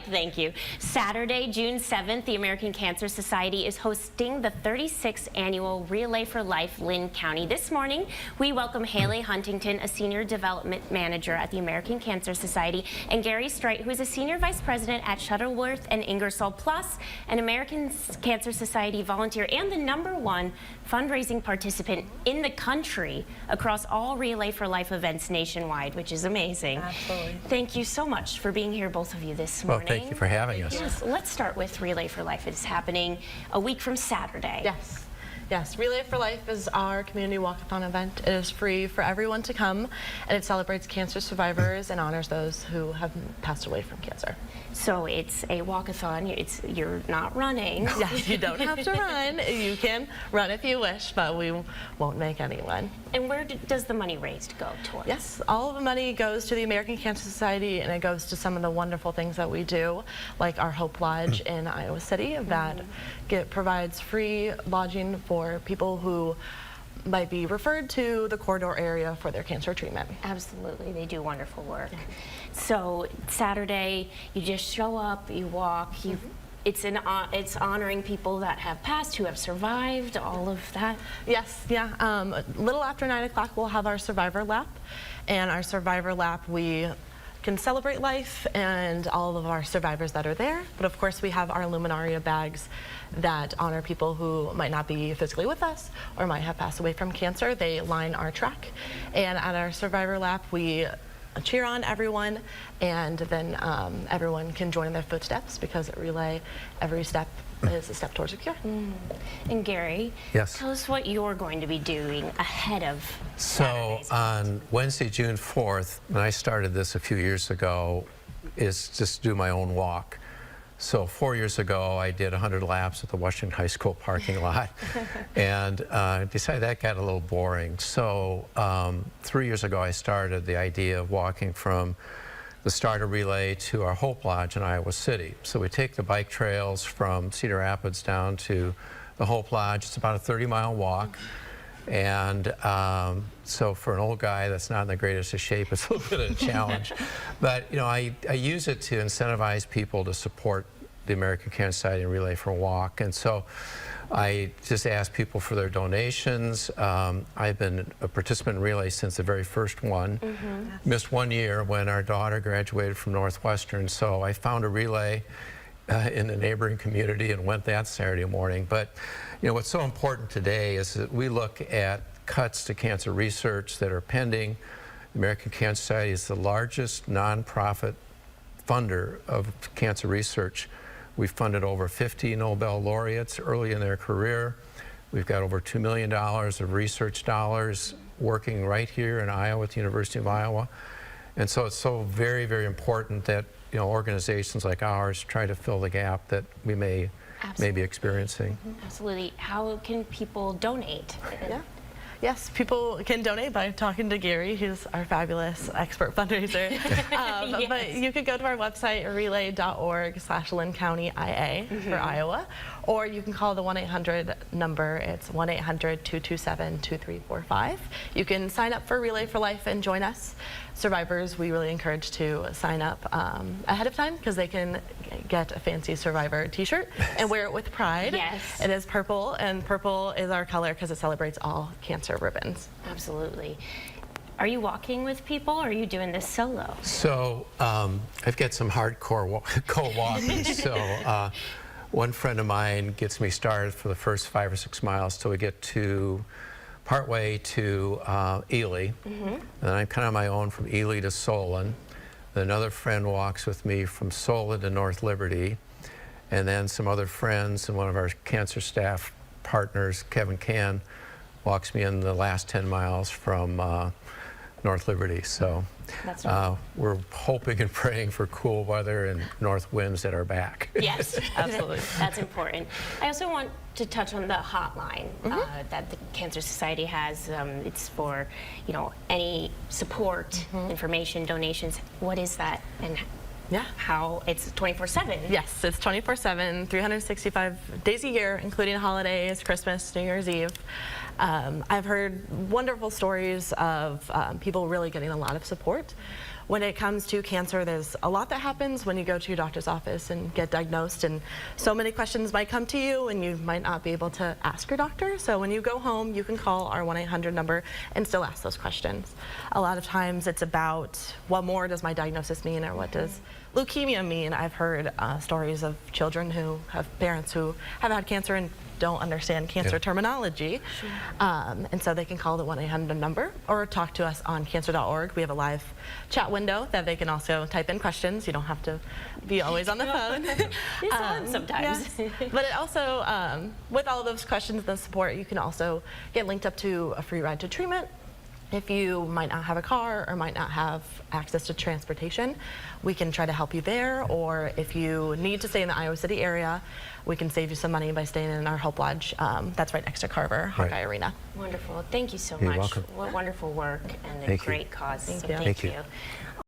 Thank you. Saturday, June 7th, the American Cancer Society is hosting the 36th annual Relay for Life Linn County. This morning, we welcome Haley Huntington, a Senior Development Manager at the American Cancer Society, and Gary Strite, who is a Senior Vice President at Shuttleworth and Ingersoll, plus an American Cancer Society volunteer and the #1 fundraising participant in the country across all Relay for Life events nationwide, which is amazing. Absolutely. Thank you so much for being here, both of you, this morning. Well, thank you for having us. Yes, let's start with Relay for Life. It's happening a week from Saturday. Yes. Yes, Relay for Life is our community walkathon event. It is free for everyone to come, and it celebrates cancer survivors and honors those who have passed away from cancer. So it's a walkathon. You're not running. Yes, you don't have to run. You can run if you wish, but we won't make anyone. And where does the money raised go towards? Yes, all of the money goes to the American Cancer Society, and it goes to some of the wonderful things that we do, like our Hope Lodge in Iowa City that provides free lodging for people who might be referred to the corridor area for their cancer treatment. Absolutely, they do wonderful work. Yeah. So Saturday, you just show up, you walk, it's honoring people that have passed, who have survived, all of that. Yes, yeah. A little after 9 o'clock, we'll have our Survivor Lap, and our Survivor Lap, we can celebrate life and all of our survivors that are there. But of course, we have our Luminaria bags that honor people who might not be physically with us or might have passed away from cancer. They line our track, and at our Survivor Lap, we cheer on everyone, and then everyone can join in their footsteps, because at Relay, every step is a step towards a cure. And Gary, yes, tell us what you're going to be doing ahead of So on Wednesday, June 4th, when I started this a few years ago, is just do my own walk. So 4 years ago, I did 100 laps at the Washington High School parking lot, and decided that got a little boring. So 3 years ago, I started the idea of walking from the start of Relay to our Hope Lodge in Iowa City. So we take the bike trails from Cedar Rapids down to the Hope Lodge. It's about a 30-mile walk. And so for an old guy that's not in the greatest of shape, it's a little bit of a challenge. But you know, I use it to incentivize people to support the American Cancer Society and Relay for a Walk. And so I just ask people for their donations. I've been a participant in Relay since the very first one. Missed 1 year when our daughter graduated from Northwestern, so I found a Relay in the neighboring community and went that Saturday morning. But you know, what's so important today is that we look at cuts to cancer research that are pending. The American Cancer Society is the largest nonprofit funder of cancer research. We've funded over 50 Nobel laureates early in their career. We've got over $2 million of research dollars working right here in Iowa at the University of Iowa. And so it's so very, very important that organizations like ours try to fill the gap that we may be experiencing. Absolutely. How can people donate? Yeah. Yes, people can donate by talking to Gary, who's our fabulous expert fundraiser. Yes. But you could go to our website, relay.org/LinnCountyIA for Iowa, or you can call the 1-800 number. It's 1-800-227-2345. You can sign up for Relay for Life and join us. Survivors, we really encourage to sign up ahead of time, because they can get a fancy Survivor t-shirt and wear it with pride. Yes. It is purple, and purple is our color because it celebrates all cancer ribbons. Absolutely. Are you walking with people, or are you doing this solo? So I've got some hardcore co-walking. So one friend of mine gets me started for the first 5 or 6 miles till we get to partway to Ely, and then I'm kind of on my own from Ely to Solon. Then another friend walks with me from Solon to North Liberty, and then some other friends and one of our cancer staff partners, Kevin Can, walks me in the last 10 miles from North Liberty. So we're hoping and praying for cool weather and north winds at our back. Yes, absolutely. That's important. I also want to touch on the hotline that the Cancer Society has. It's for, any support, information, donations. What is that, and how it's 24/7? Yes, it's 24/7, 365 days a year, including holidays, Christmas, New Year's Eve. I've heard wonderful stories of people really getting a lot of support. when it comes to cancer, there's a lot that happens when you go to your doctor's office and get diagnosed, and so many questions might come to you and you might not be able to ask your doctor. So when you go home, you can call our 1-800 number and still ask those questions. A lot of times it's about, what more does my diagnosis mean, or what does leukemia mean? I've heard stories of children who have parents who have had cancer and don't understand cancer terminology. And so they can call the 1-800 number or talk to us on cancer.org. We have a live chat window that they can also type in questions. You don't have to be always on the phone. It's hard sometimes. Yes. But it also, with all of those questions and the support, you can also get linked up to a free ride to treatment. If you might not have a car or might not have access to transportation, we can try to help you there. Or if you need to stay in the Iowa City area, we can save you some money by staying in our Hope Lodge. That's right next to Carver, Hawkeye Arena. Wonderful. Thank you so You're much. welcome. What wonderful work and a Thank you. great cause. Thank So you. thank Thank you. you.